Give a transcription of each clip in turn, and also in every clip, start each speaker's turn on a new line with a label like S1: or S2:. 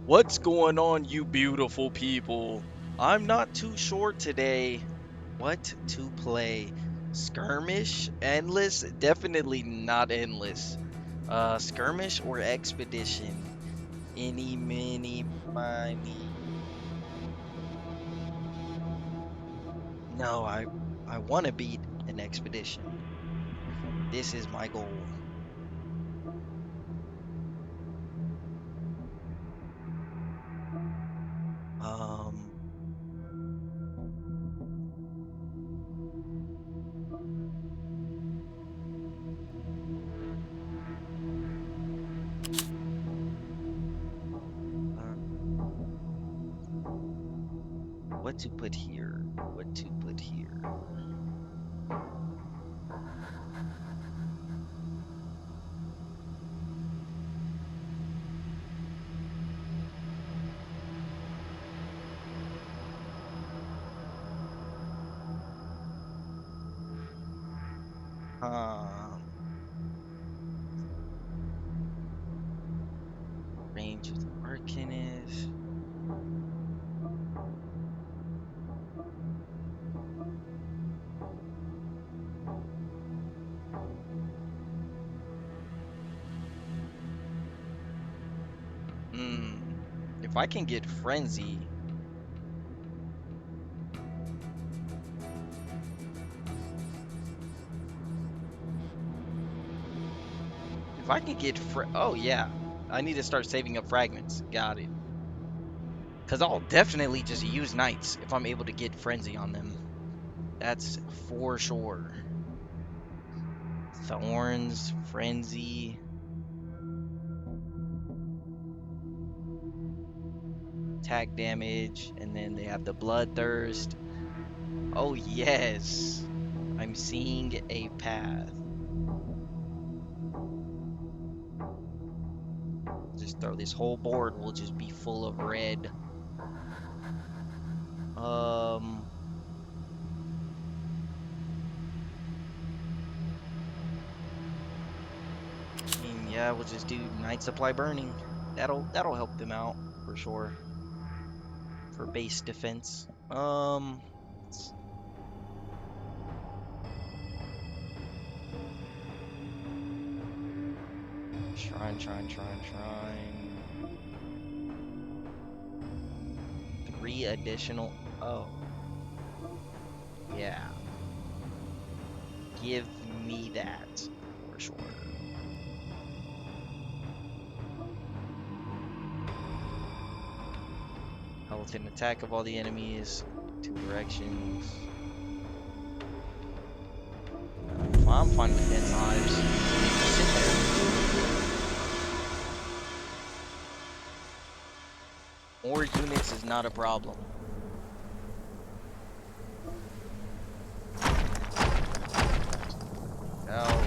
S1: What's going on, you beautiful people? I'm not too sure today what to play. Skirmish? Endless? Definitely not endless. Skirmish or expedition? Any, mini, miny. No, I want to beat an expedition. This is my goal. Um, uh, what to put here? What to put here? Um, range of the Arcanist. Hmm. If I can get Frenzy, if I can get oh yeah, I need to start saving up fragments. Got it. Cause I'll definitely just use knights if I'm able to get Frenzy on them. That's for sure. Thorns, Frenzy, attack damage, and then they have the Bloodthirst. Oh yes, I'm seeing a path. Just throw this whole board will just be full of red. Um, I mean, yeah, we'll just do Night Supply Burning. That'll help them out for sure for base defense. Shrine. Three additional. Oh, yeah. Give me that for sure. Health and attack of all the enemies. Two directions. I'm fine with Dead Hives. Sit there. More units is not a problem. No.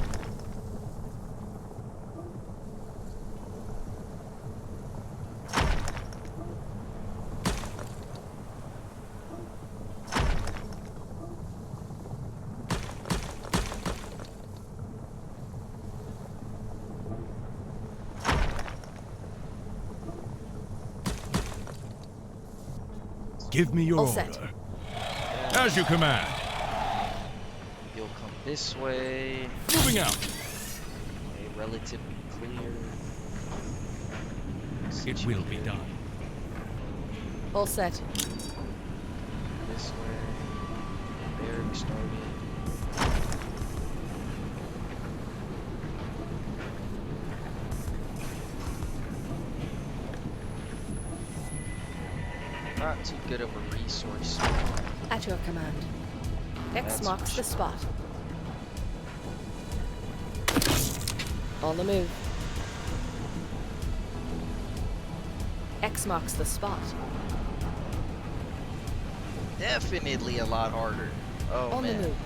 S2: Give me your
S3: All
S2: order.
S3: set.
S2: As you command.
S1: You'll come this way.
S2: Moving out.
S1: Okay, relatively clear.
S2: It will be done.
S3: All set.
S1: This way. There we started. Not too good of a resource.
S3: At your command. X
S1: That's
S3: marks
S1: for
S3: the
S1: sure.
S3: spot. On the move. X marks the spot.
S1: Definitely a lot harder. Oh
S3: On
S1: man.
S3: the move.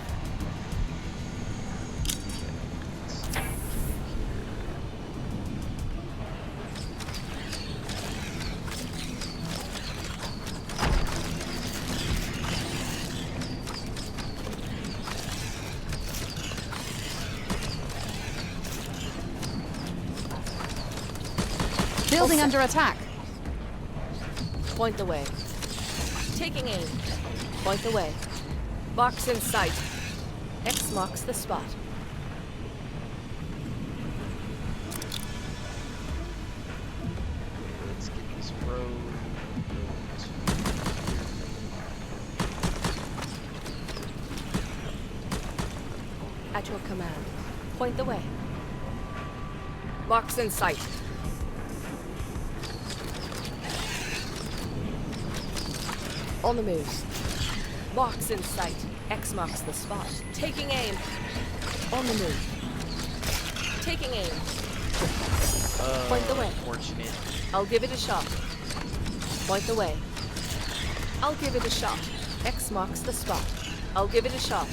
S4: Building under attack.
S3: Point the way. Taking aim. Point the way. Box in sight. X marks the spot.
S1: Let's get this road.
S3: At your command. Point the way. Box in sight. On the move. Box in sight. X marks the spot. Taking aim. On the move. Taking aim. Point the way.
S1: Unfortunate.
S3: I'll give it a shot. Point the way. I'll give it a shot. X marks the spot. I'll give it a shot.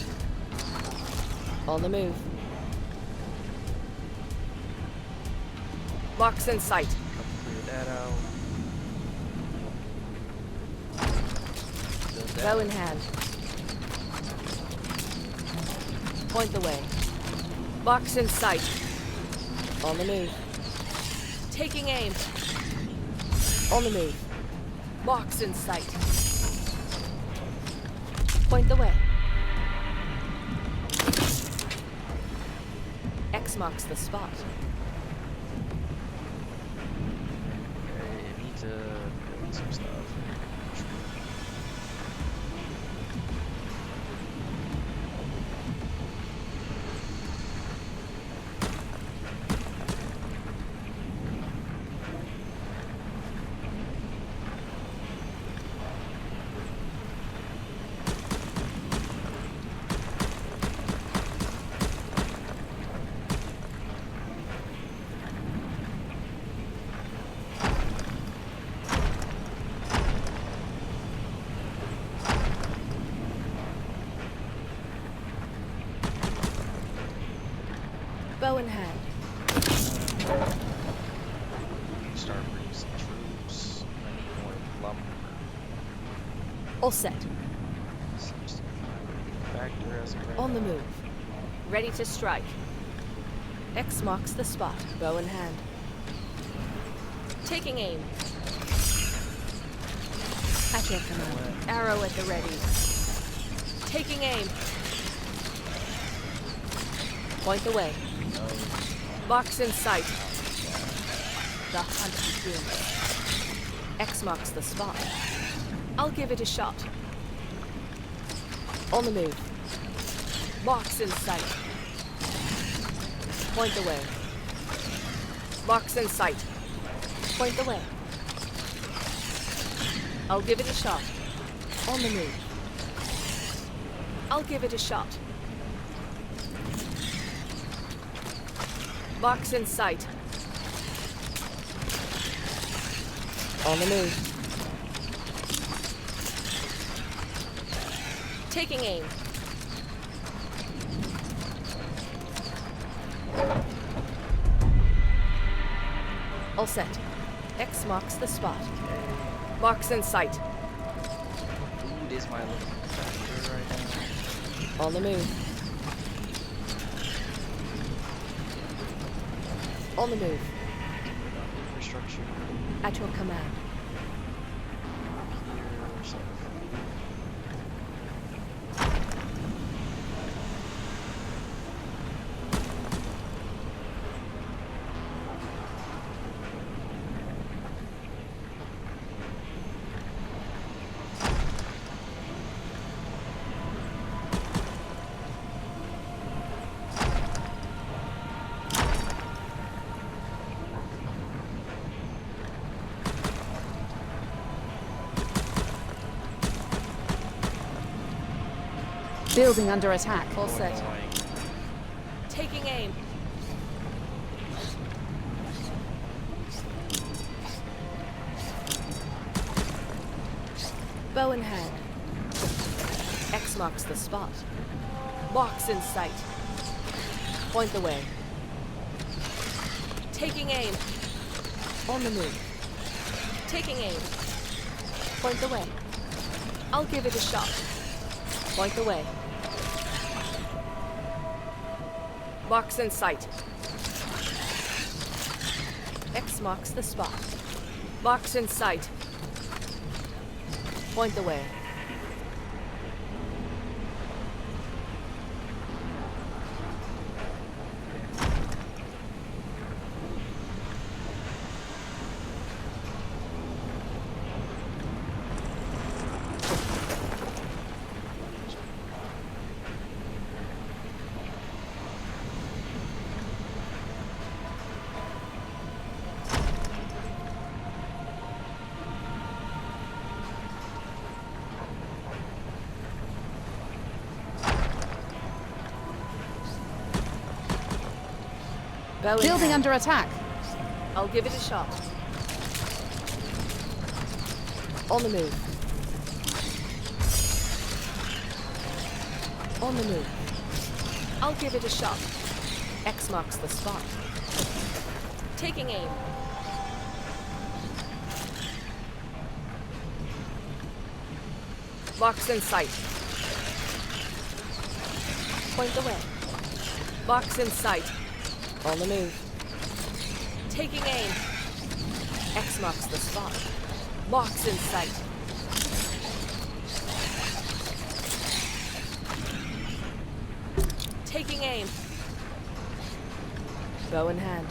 S3: On the move. Box in sight.
S1: Clear that out. Build that.
S3: Bow in hand. Point the way. Box in sight. On the move. Taking aim. On the move. Box in sight. Point the way. X marks the spot.
S1: Okay, I need to build some stuff.
S3: Bow in hand.
S1: Start producing troops. I need more lumber.
S3: All set.
S1: Seems to be my factor as of right
S3: On the
S1: now.
S3: move. Ready to strike. X marks the spot. Bow in hand. Taking aim. At your command. Arrow at the ready. Taking aim. Point the way. Box in sight. The hunt begins. X marks the spot. I'll give it a shot. On the move. Box in sight. Point the way. Box in sight. Point the way. I'll give it a shot. On the move. I'll give it a shot. Box in sight. On the move. Taking aim. All set. X marks the spot. Box in sight.
S1: Food is my little factor right now.
S3: On the move. On the move.
S1: Infrastructure
S3: At your command.
S1: here or something.
S4: Building under attack.
S3: All set.
S1: Annoying.
S3: Taking aim. Bow in hand. X marks the spot. Box in sight. Point the way. Taking aim. On the move. Taking aim. Point the way. I'll give it a shot. Point the way. Box in sight. X marks the spot. Box in sight. Point the way. Bow in
S4: Building
S3: hand.
S4: under attack.
S3: I'll give it a shot. On the move. On the move. I'll give it a shot. X marks the spot. Taking aim. Box in sight. Point the way. Box in sight. On the move. Taking aim. X marks the spot. Box in sight. Taking aim. Bow in hand.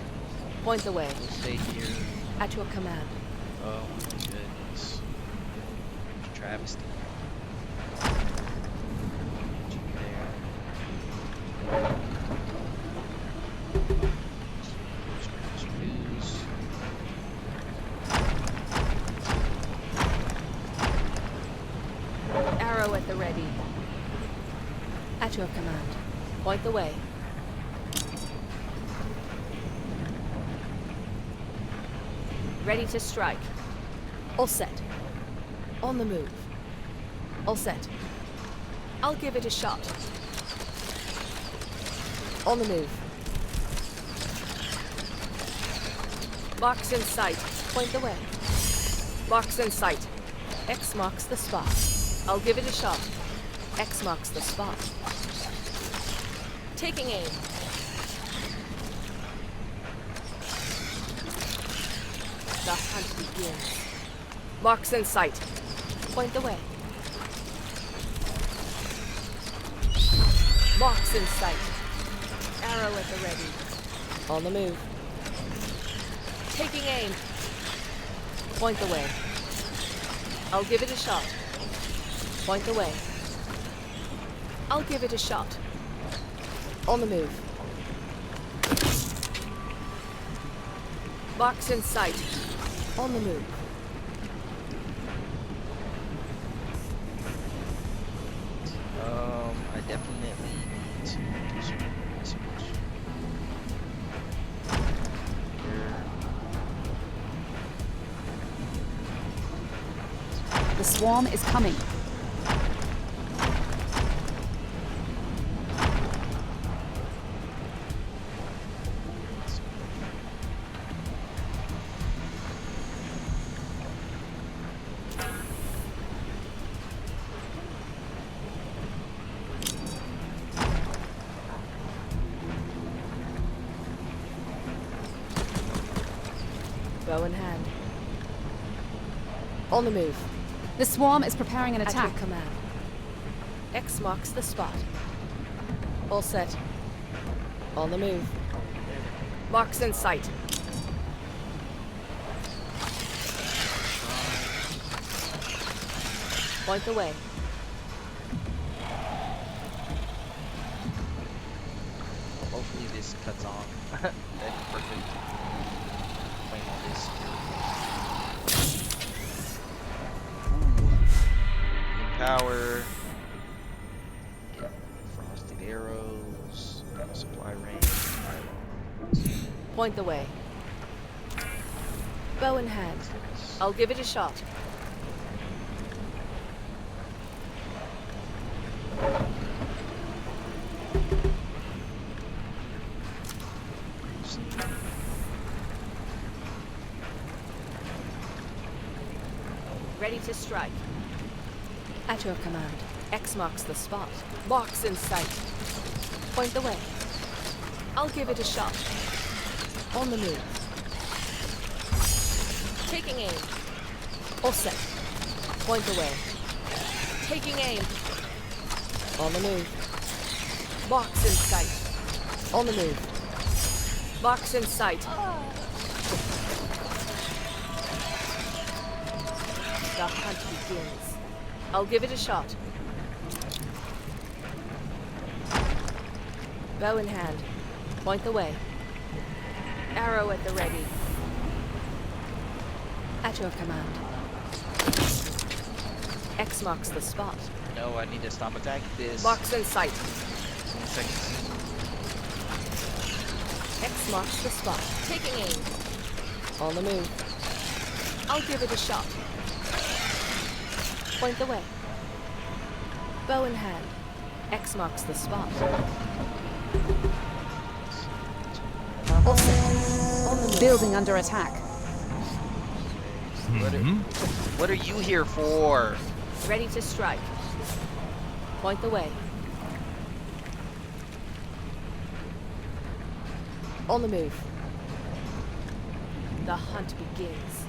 S3: Point the way.
S1: We'll stay here.
S3: At your command.
S1: Oh my goodness. Travesty. There.
S3: Arrow at the ready. At your command. Point the way. Ready to strike. All set. On the move. All set. I'll give it a shot. On the move. Box in sight. Point the way. Box in sight. X marks the spot. I'll give it a shot. X marks the spot. Taking aim. The hunt begins. Box in sight. Point the way. Box in sight. Arrow at the ready. On the move. Taking aim. Point the way. I'll give it a shot. Point the way. I'll give it a shot. On the move. Box in sight. On the move.
S1: I definitely need to do some research.
S4: The swarm is coming.
S3: Bow in hand. On the move.
S4: The swarm is preparing an
S3: At
S4: attack.
S3: your command. X marks the spot. All set. On the move. Box in sight. Point the way.
S1: Well, hopefully this cuts off. That'd be perfect. Playing all this here. Power. Get frosted arrows. Supply range.
S3: Point the way. Bow in hand. I'll give it a shot. Ready to strike. At your command. X marks the spot. Box in sight. Point the way. I'll give it a shot. On the move. Taking aim. All set. Point the way. Taking aim. On the move. Box in sight. On the move. Box in sight. The hunt begins. I'll give it a shot. Bow in hand. Point the way. Arrow at the ready. At your command. X marks the spot.
S1: No, I need to stop attacking this.
S3: Box in sight.
S1: 20 seconds.
S3: X marks the spot. Taking aim. On the move. I'll give it a shot. Point the way. Bow in hand. X marks the spot. All set. On the move.
S4: Building under attack.
S1: What are you here for?
S3: Ready to strike. Point the way. On the move. The hunt begins.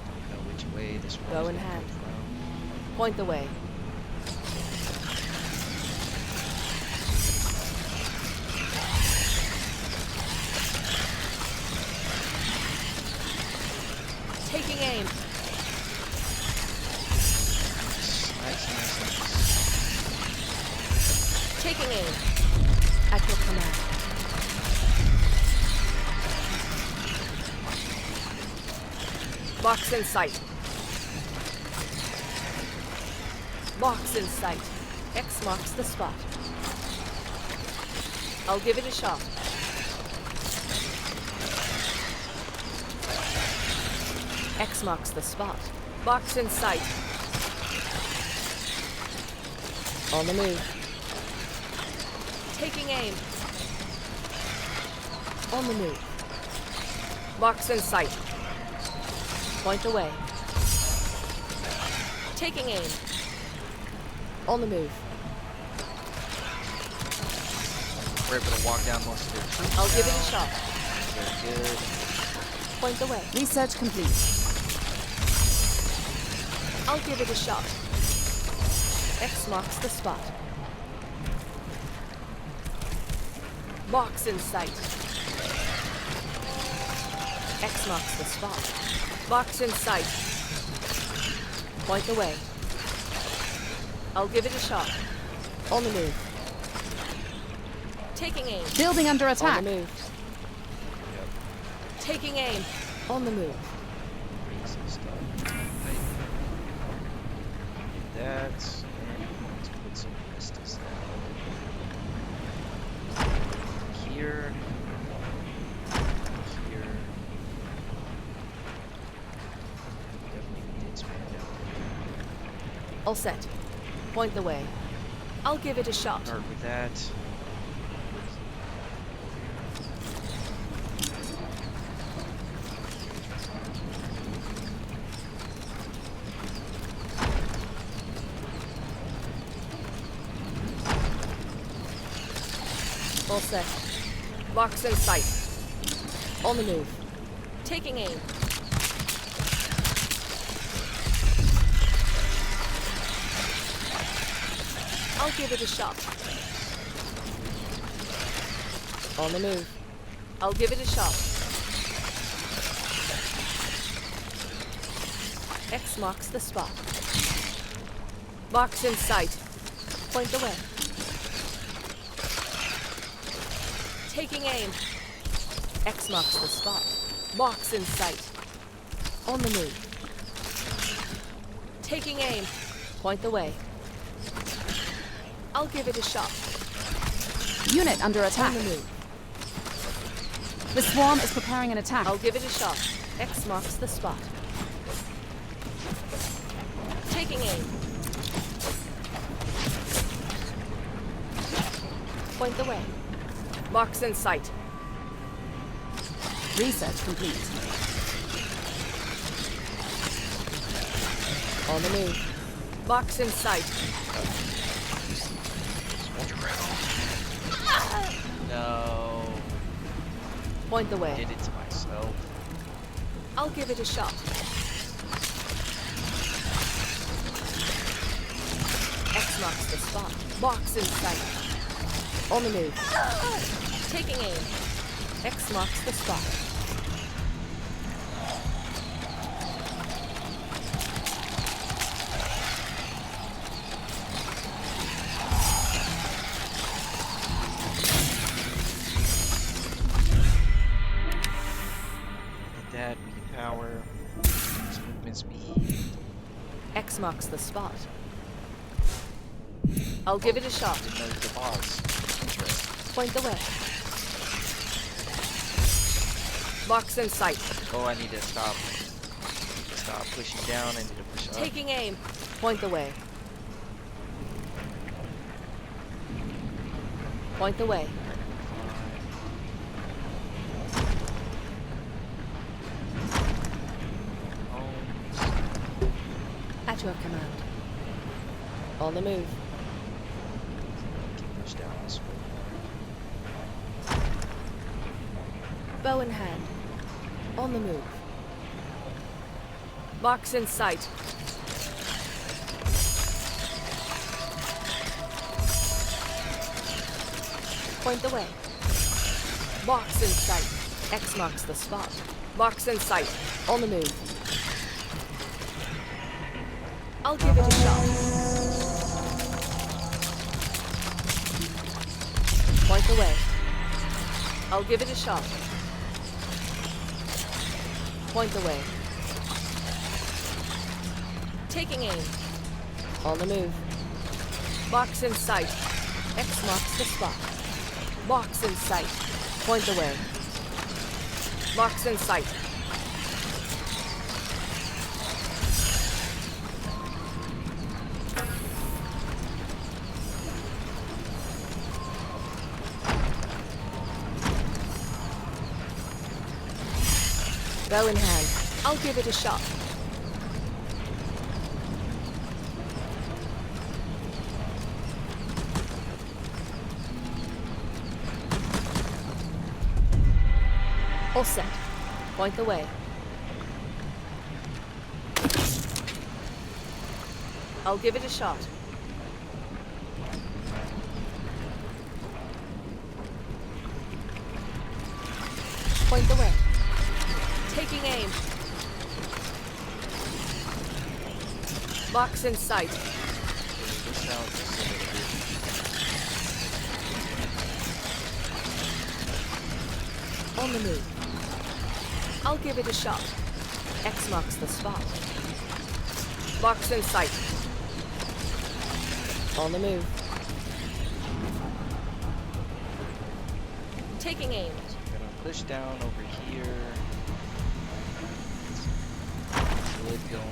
S1: I don't know which way this one
S3: Bow
S1: is
S3: in
S1: gonna
S3: hand.
S1: go from.
S3: Point the way. Taking aim.
S1: Nice.
S3: Taking aim. At your command. Box in sight. Box in sight. X marks the spot. I'll give it a shot. X marks the spot. Box in sight. On the move. Taking aim. On the move. Box in sight. Point the way. Taking aim. On the move.
S1: We're able to walk down most of their troops.
S3: I'll give it a
S1: now.
S3: shot.
S1: Very good.
S3: Point the way.
S4: Research complete.
S3: I'll give it a shot. X marks the spot. Box in sight. X marks the spot. Box in sight. Point the way. I'll give it a shot. On the move. Taking aim.
S4: Building under
S3: On
S4: attack.
S3: the move. Taking aim. On the move.
S1: Bring some stuff. Right. That. And let's put some restos down. Here. Here. Definitely need to expand out.
S3: All set. Point the way. I'll give it a shot.
S1: Start with that.
S3: All set. Box in sight. On the move. Taking aim. I'll give it a shot. On the move. I'll give it a shot. X marks the spot. Box in sight. Point the way. Taking aim. X marks the spot. Box in sight. On the move. Taking aim. Point the way. I'll give it a shot.
S4: Unit under attack.
S3: On the move.
S4: The swarm is preparing an attack.
S3: I'll give it a shot. X marks the spot. Taking aim. Point the way. Box in sight.
S4: Research complete.
S3: On the move. Box in sight.
S1: No.
S3: Point the way.
S1: Did it to myself.
S3: I'll give it a shot. marks the spot. Box in sight. On the move. Taking aim. X marks the spot.
S1: That B power. This movement speed.
S3: X marks the spot. I'll give it a shot.
S1: Didn't know the boss. Interesting.
S3: Point the way. Box in sight.
S1: Oh, I need to stop. Stop pushing down. I need to push up.
S3: Taking aim. Point the way. Point the way. At your command. On the move.
S1: Push down this way.
S3: Bow in hand. On the move. Box in sight. Point the way. Box in sight. X marks the spot. Box in sight. On the move. I'll give it a shot. Point the way. I'll give it a shot. Point the way. Taking aim. On the move. Box in sight. X marks the spot. Box in sight. Point the way. Box in sight. Bow in hand. I'll give it a shot. All set. Point the way. I'll give it a shot. Point the way. Taking aim. Box in sight.
S1: Push down just a little bit.
S3: On the move. I'll give it a shot. X marks the spot. Box in sight. On the move. Taking aim.
S1: Gonna push down over here. Good going.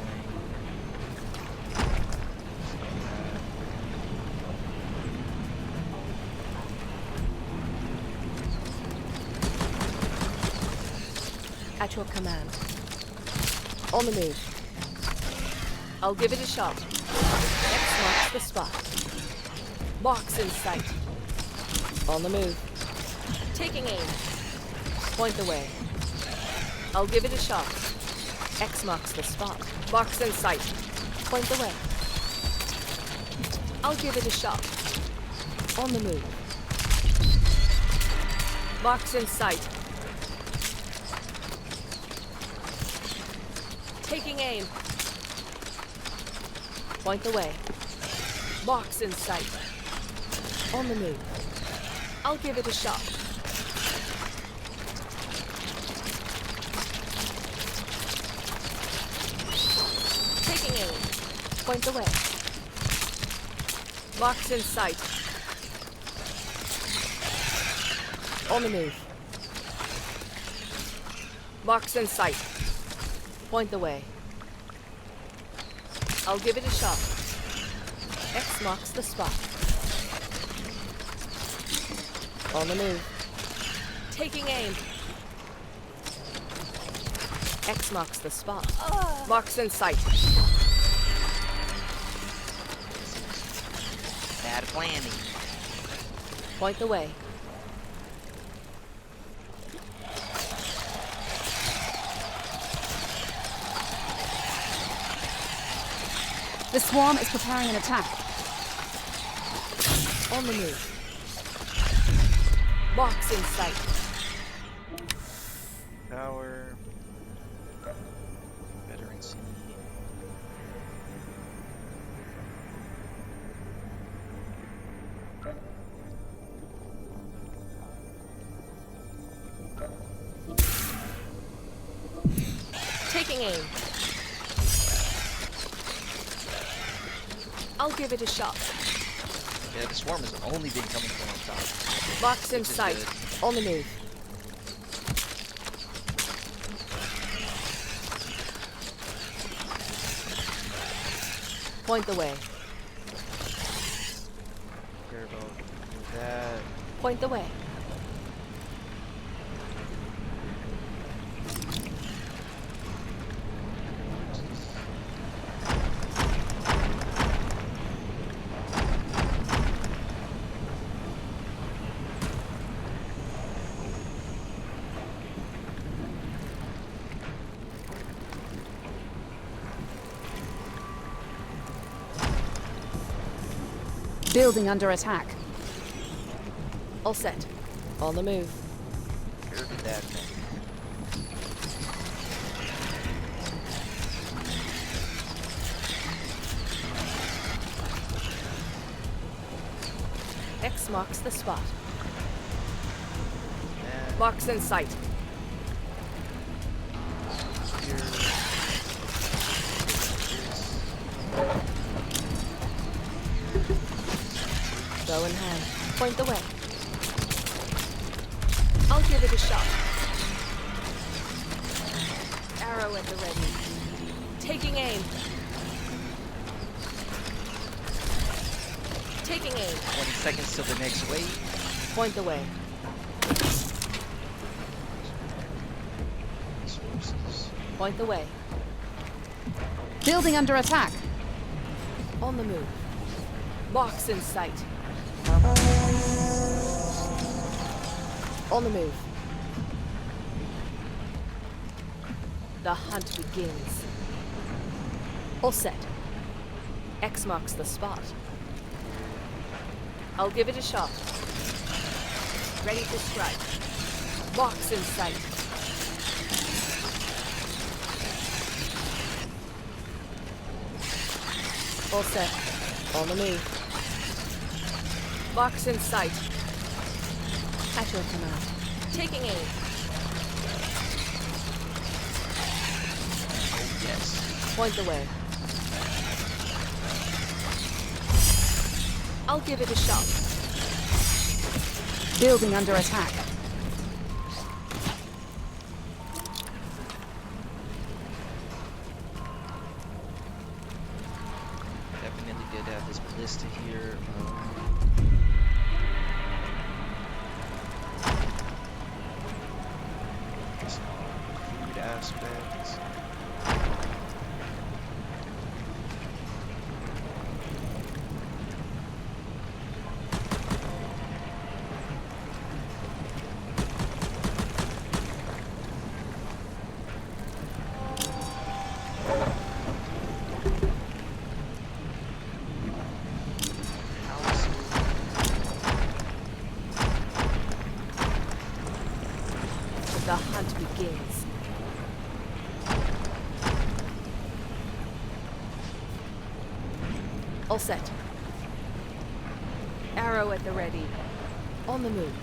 S3: At your command. On the move. I'll give it a shot. X marks the spot. Box in sight. On the move. Taking aim. Point the way. I'll give it a shot. X marks the spot. Box in sight. Point the way. I'll give it a shot. On the move. Box in sight. Taking aim. Point the way. Box in sight. On the move. I'll give it a shot. Taking aim. Point the way. Box in sight. On the move. Box in sight. Point the way. I'll give it a shot. X marks the spot. On the move. Taking aim. X marks the spot. Box in sight.
S1: Bad planning.
S3: Point the way.
S4: The swarm is preparing an attack.
S3: On the move. Box in sight.
S1: Power. Veterancy.
S3: Taking aim. I'll give it a shot.
S1: Yeah, the swarm has only been coming from on top.
S3: Box in
S1: Which is
S3: sight.
S1: good.
S3: On the move. Point the way.
S1: Care about that.
S3: Point the way.
S4: Building under attack.
S3: All set. On the move.
S1: Care of that thing.
S3: X marks the spot.
S1: And
S3: Box in sight.
S1: here.
S3: Bow in hand. Point the way. I'll give it a shot. Arrow at the ready. Taking aim. Taking aim.
S1: 20 seconds till the next wave.
S3: Point the way.
S1: Resources.
S3: Point the way.
S4: Building under attack.
S3: On the move. Box in sight. On the move. The hunt begins. All set. X marks the spot. I'll give it a shot. Ready to strike. Box in sight. All set. On the move. Box in sight. At your command. Taking aim.
S1: Yes.
S3: Point the way. I'll give it a shot.
S4: Building under attack.
S1: Definitely good to have this ballista here. Food aspects.
S3: The hunt begins. All set. Arrow at the ready. On the move.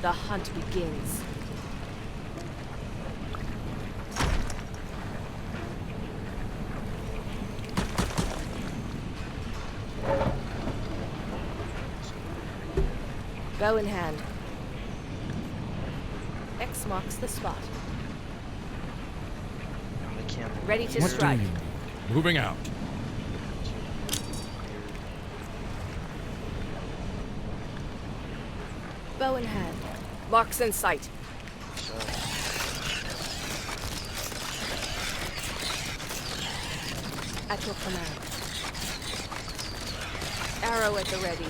S3: The hunt begins. Bow in hand. X marks the spot.
S1: The camp
S3: Ready to
S2: What do
S3: strike.
S2: you need? Moving out.
S3: Bow in hand. Box in sight. At your command. Arrow at the ready.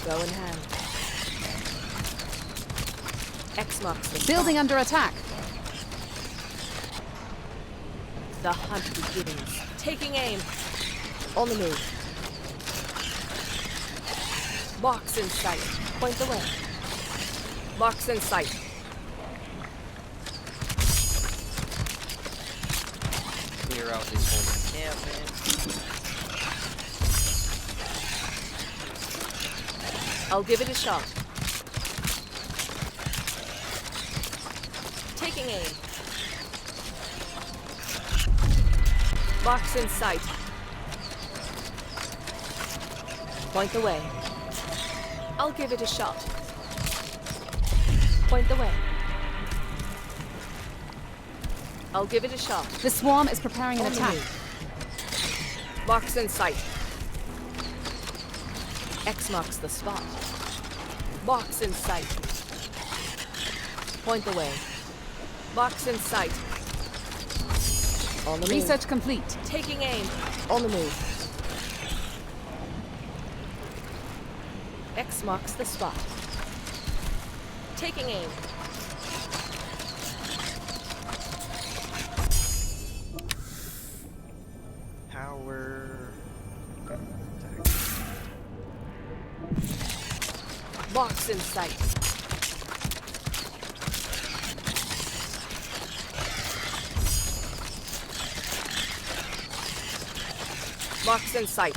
S3: Bow in hand. X marks the spot.
S4: Building under attack.
S3: The hunt begins. Taking aim. On the move. Box in sight. Point the way. Box in sight.
S1: Clear out this whole encampment.
S3: I'll give it a shot. Taking aim. Box in sight. Point the way. I'll give it a shot. Point the way. I'll give it a shot.
S4: The swarm is preparing an
S3: On the
S4: attack.
S3: move. Box in sight. X marks the spot. Box in sight. Point the way. Box in sight. On the move.
S4: Research complete.
S3: Taking aim. On the move. X marks the spot. Taking aim.
S1: Power.
S3: Box in sight. Box in sight.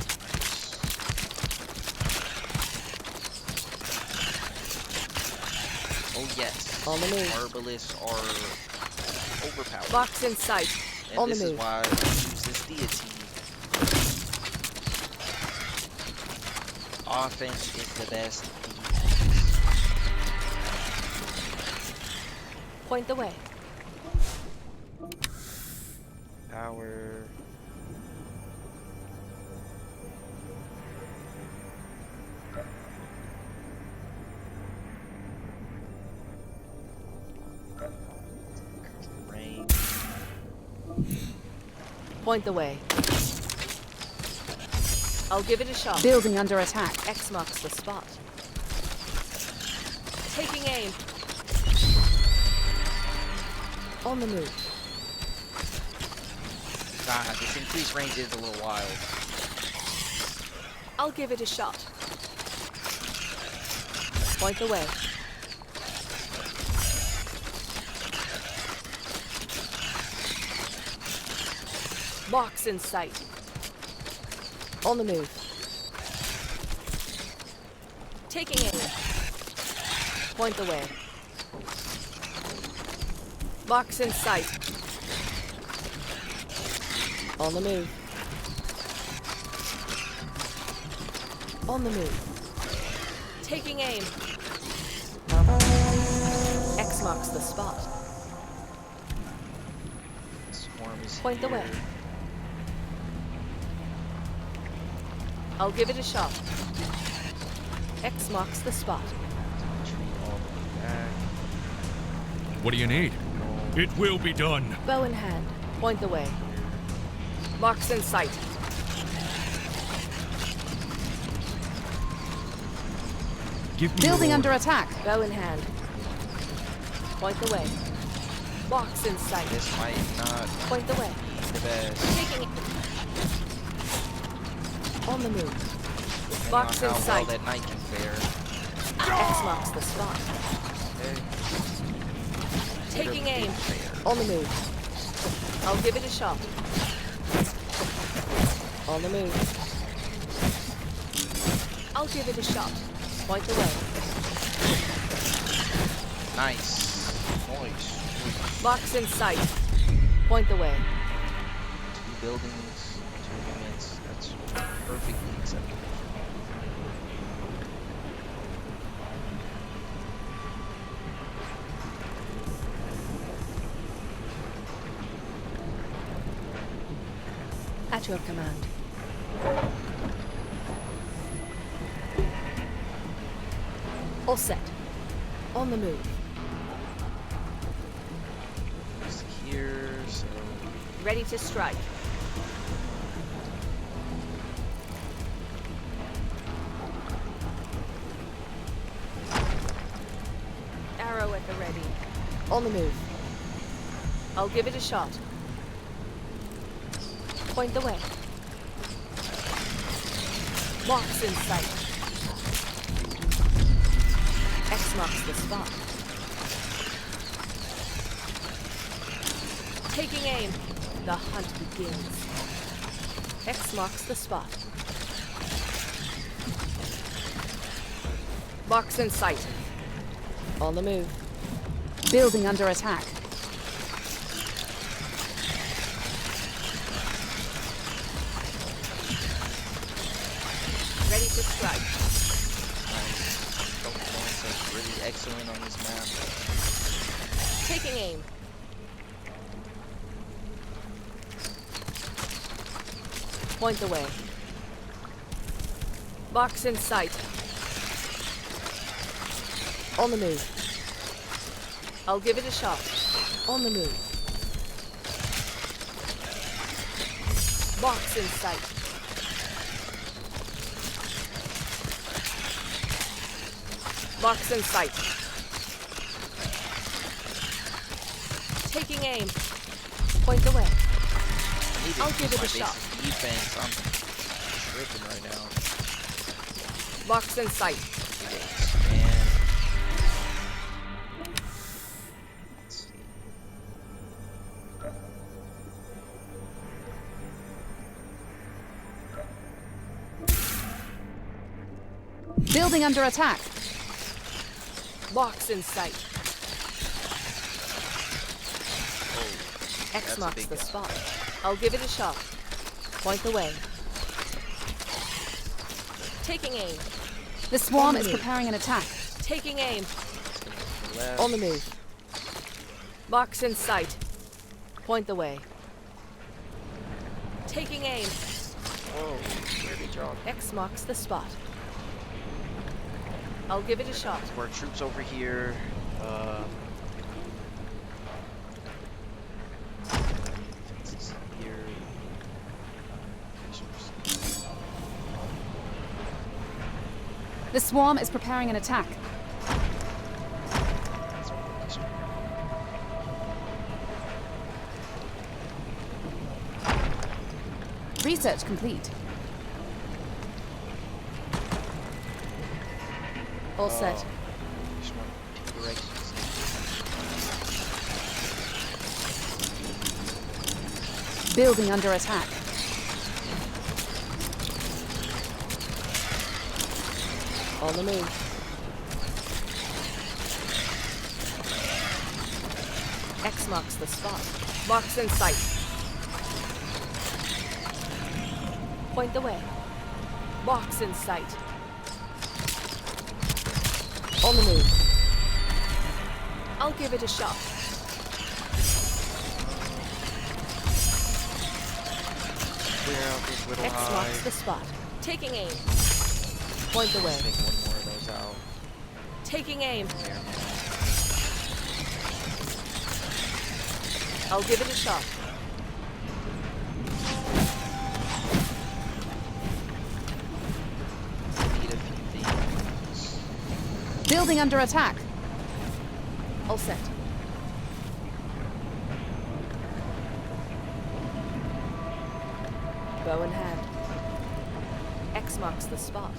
S1: Oh yes.
S3: On the move.
S1: Herbalists are overpowered.
S3: Box in sight.
S1: And
S3: On
S1: this
S3: the
S1: is
S3: move.
S1: why I use this deity. Offense is the best defense.
S3: Point the way.
S1: Power. Rain.
S3: Point the way. I'll give it a shot.
S4: Building under attack.
S3: X marks the spot. Taking aim. On the move.
S1: God, this increased range is a little wild.
S3: I'll give it a shot. Point the way. Box in sight. On the move. Taking aim. Point the way. Box in sight. On the move. On the move. Taking aim. X marks the spot.
S1: Swarm is
S3: Point the
S1: here.
S3: way. I'll give it a shot. X marks the spot.
S1: Retreat all the way back.
S2: What do you need? It will be done.
S3: Bow in hand. Point the way. Box in sight.
S2: Give me
S4: Building
S2: your
S4: under
S2: order.
S4: attack.
S3: Bow in hand. Point the way. Box in sight.
S1: This might not
S3: Point the way.
S1: be the best.
S3: Taking it. On the move.
S1: Depending
S3: Box
S1: on
S3: in
S1: how
S3: sight.
S1: well that knight can fare.
S3: X marks the spot.
S1: Okay.
S3: Taking
S1: Literally
S3: aim.
S1: didn't fare.
S3: On the move. I'll give it a shot. On the move. I'll give it a shot. Point the way.
S1: Nice. Nice.
S3: Box in sight. Point the way.
S1: 2 buildings, 2 units. That's perfectly acceptable.
S3: At your command. All set. On the move.
S1: Just here, so
S3: Ready to strike. Arrow at the ready. On the move. I'll give it a shot. Point the way. Box in sight. X marks the spot. Taking aim. The hunt begins. X marks the spot. Box in sight. On the move.
S4: Building under attack.
S3: Ready to strike.
S1: Choke points are really excellent on this map.
S3: Taking aim. Point the way. Box in sight. On the move. I'll give it a shot. On the move. Box in sight. Box in sight. Taking aim. Point the way. I'll give it a shot.
S1: Defense, I'm tripping right now.
S3: Box in sight.
S1: And let's see.
S4: Building under attack.
S3: Box in sight.
S1: Oh,
S3: X
S1: that's a
S3: marks
S1: big
S3: the
S1: guy.
S3: spot. I'll give it a shot. Point the way. Taking aim.
S4: The swarm
S3: On the
S4: is
S3: move.
S4: preparing an attack.
S3: Taking aim.
S1: Left.
S3: On the move. Box in sight. Point the way. Taking aim.
S1: Whoa, where did y'all
S3: X marks the spot. I'll give it a shot.
S1: More troops over here. This is here.
S4: The swarm is preparing an attack. Research complete.
S3: All set.
S1: Just want two directions.
S4: Building under attack.
S3: On the move. X marks the spot. Box in sight. Point the way. Box in sight. On the move. I'll give it a shot.
S1: Clear out this little
S3: X marks
S1: hive.
S3: the spot. Taking aim. Point the way.
S1: Take one more of those out.
S3: Taking aim. I'll give it a shot.
S1: Need a few things.
S4: Building under attack.
S3: All set. Bow in hand. X marks the spot.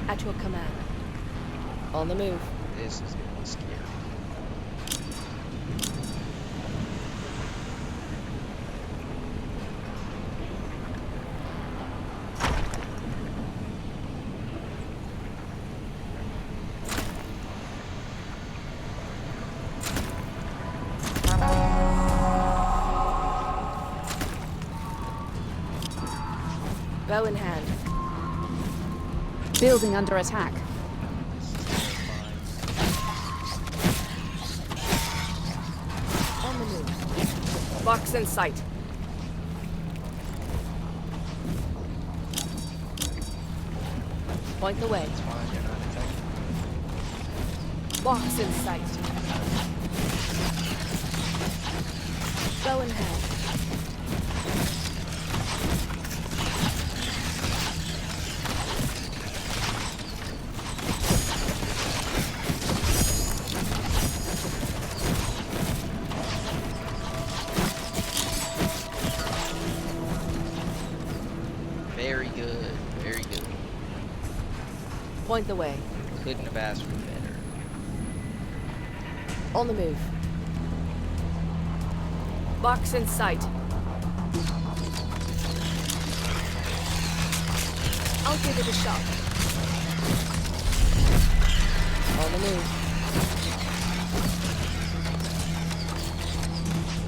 S3: At your command. On the move.
S1: This is gonna be scary.
S3: Bow in hand.
S4: Building under attack.
S3: On the move. Box in sight. Point the way.
S1: It's fine, you're not attacking.
S3: Box in sight. Bow in hand. Point the way.
S1: Couldn't have asked for better.
S3: On the move. Box in sight. I'll give it a shot. On the move.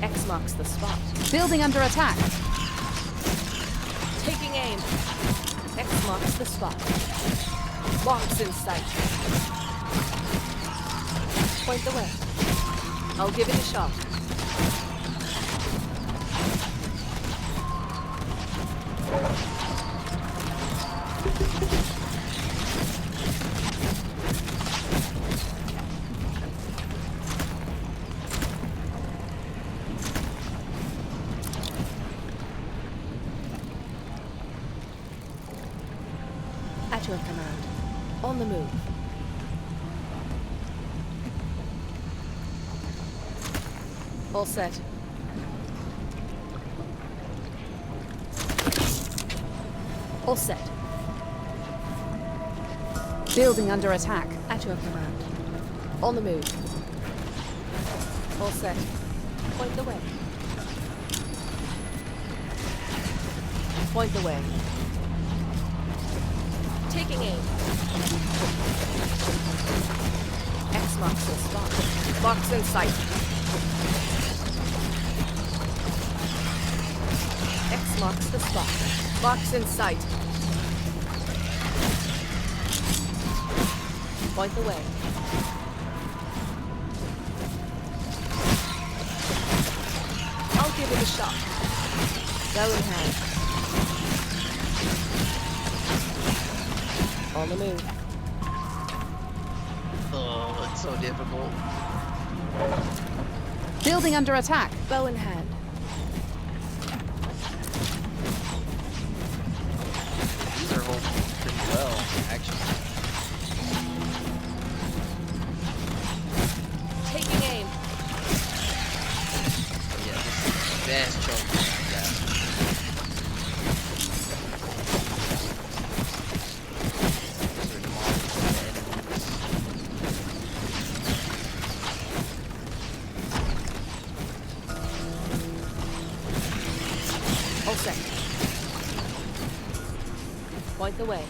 S3: X marks the spot.
S4: Building under attack.
S3: Taking aim. X marks the spot. Box in sight. Point the way. I'll give it a shot. At your command. On the move. All set. All set.
S4: Building under attack.
S3: At your command. On the move. All set. Point the way. Point the way. Taking aim. X marks the spot. Box in sight. X marks the spot. Box in sight. Point the way. I'll give it a shot. Bow in hand. On the move.
S1: Oh, it's so difficult.
S4: Building under attack.
S3: Bow in hand.
S1: These are holding pretty well, actually.
S3: Taking aim.
S1: Yeah, this is the best choke I got. These are demolished enemies.
S3: All set. Point the way.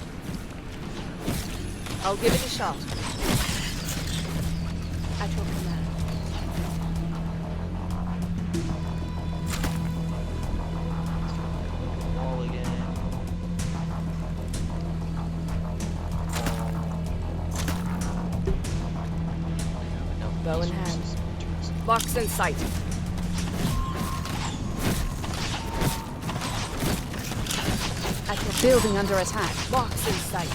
S3: I'll give it a shot. At your command.
S1: Wall again.
S3: Bow in hand. Box in sight. At your
S4: Building under attack.
S3: box in sight.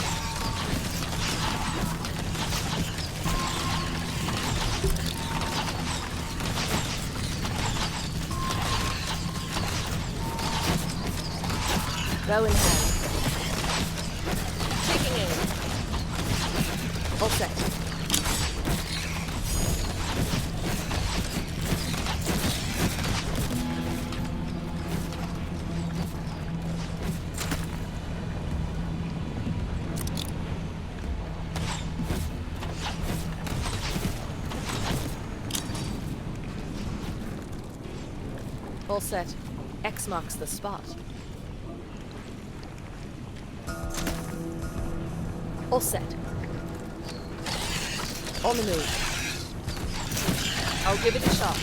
S3: Bow in hand. Taking aim. All set. All set. X marks the spot. All set. On the move. I'll give it a shot.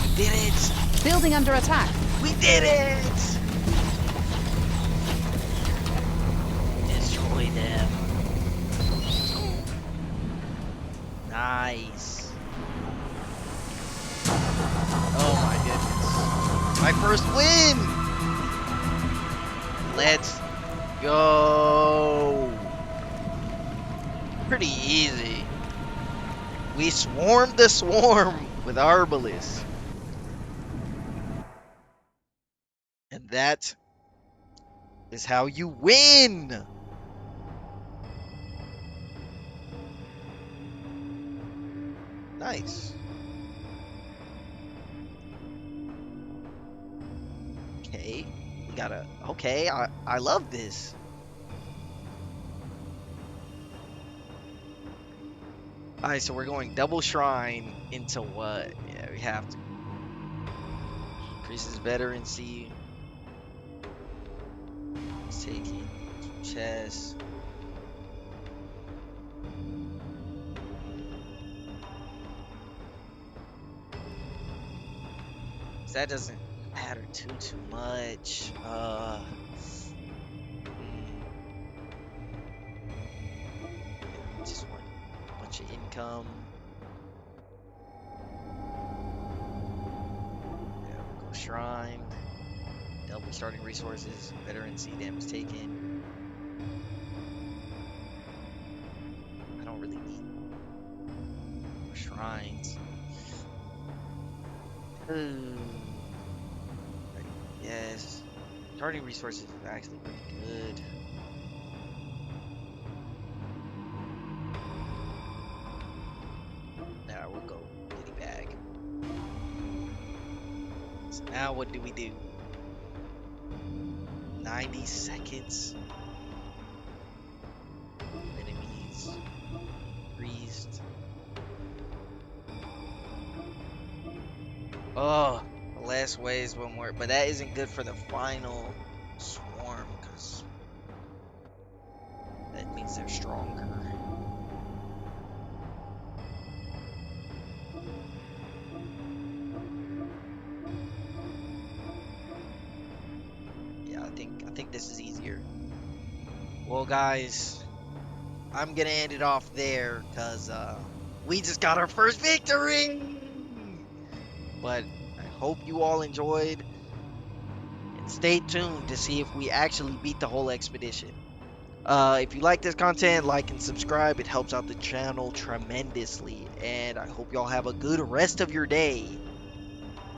S1: We did it!
S4: Building under attack.
S1: We did it! Destroy them. Nice. Oh my goodness. My first win! Let's go. Pretty easy. We swarmed the swarm with Arbalest. And that is how you win. Nice. Okay. We gotta. Okay, I love this. Alright, so we're going double shrine into what? Yeah, we have to. Increases veterancy. It's taking chess. That doesn't matter too much. Just want a bunch of income. Yeah, we'll go shrine. Double starting resources. Veterancy damage taken. I don't really need more shrines. Yes. Starting resources is actually pretty good. Now we'll go goodie bag. So now what do we do? 90 seconds. Enemies increased. Oh, the last waves one more, but that isn't good for the final swarm because that means they're stronger. Yeah, I think this is easier. Well, guys, I'm gonna end it off there because we just got our first victory. But I hope you all enjoyed, and stay tuned to see if we actually beat the whole expedition. If you like this content, like and subscribe. It helps out the channel tremendously, and I hope y'all have a good rest of your day.